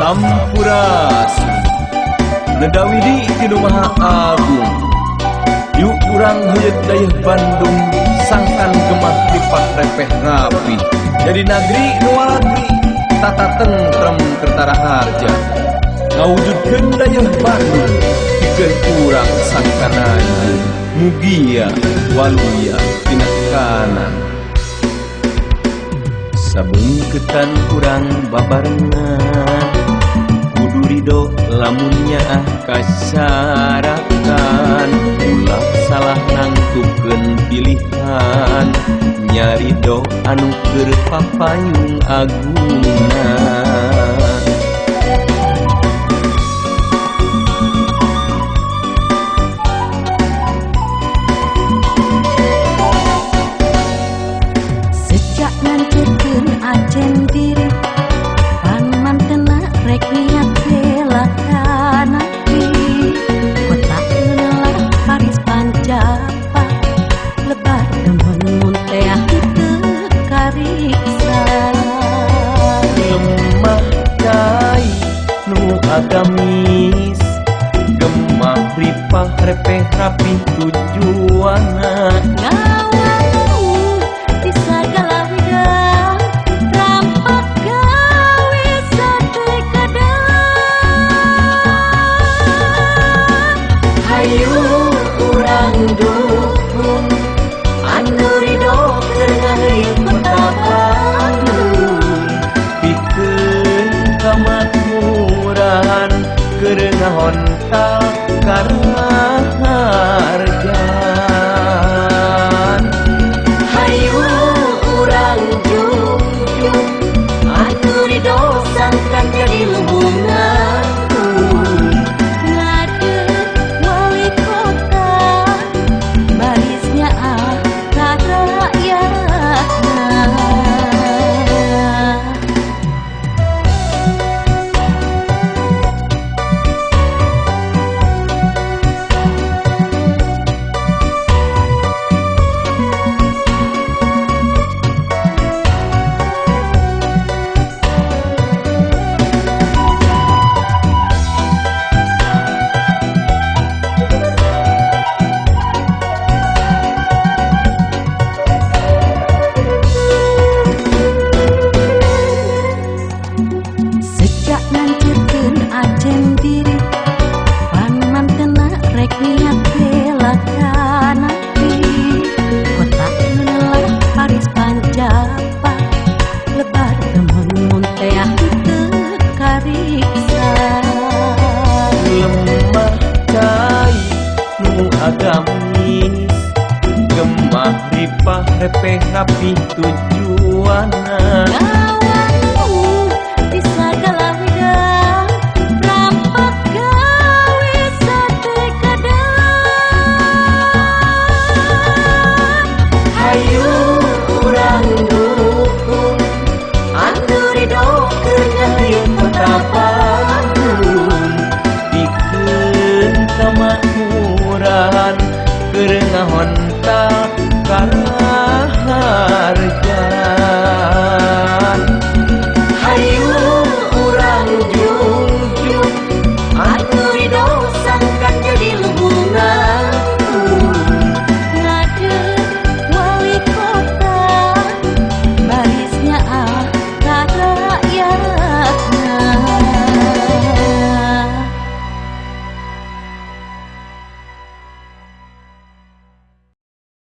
Sampurasun Nedawidi Tinu Maha Agung. Yuk urang huyet dayeuh Bandung sangkan gemah ripat repeh rapi. Jadi negeri nualagri tata tentrem kertara harja. Ngawujudkeun dayeuh Bandung pikeun urang sangkanaji mugia waluya tina kanan. Sabungketan urang babarengan kudu ridho lamunnya kasyarakan. Ulah salah nangtukeun pilihan nyari do anu keur papayung agungna. Sejak ngancekeun ajen diri pan mantena rek niat bela kanapi. Kota eulah Paris Pancapa lebar demen munteah teu kariksa. Lemah cai nu agamis gemah ripah repeh rapih tujuanna. Ngawang di sagala bidang rampak gawe sateuy kadang. Hayu urang dukung anu ridho keur ngaheuyeun kota Bandung. Pikeun kamakmuran keur ngahontal karaharjan. Hayu urang junjung anu ridho sangkan jadi lumbungan. Ngadeg wali kota barisnya akar rakyatna. Sejak ngancekeun ajen diri pan mantena rek niat bela kanapi. Kota eulah Paris Pancapa lebar demen munteah teu kariksa. Lemah cai nu agamis gemah ripah repeh rapih tujuanna. Ngawang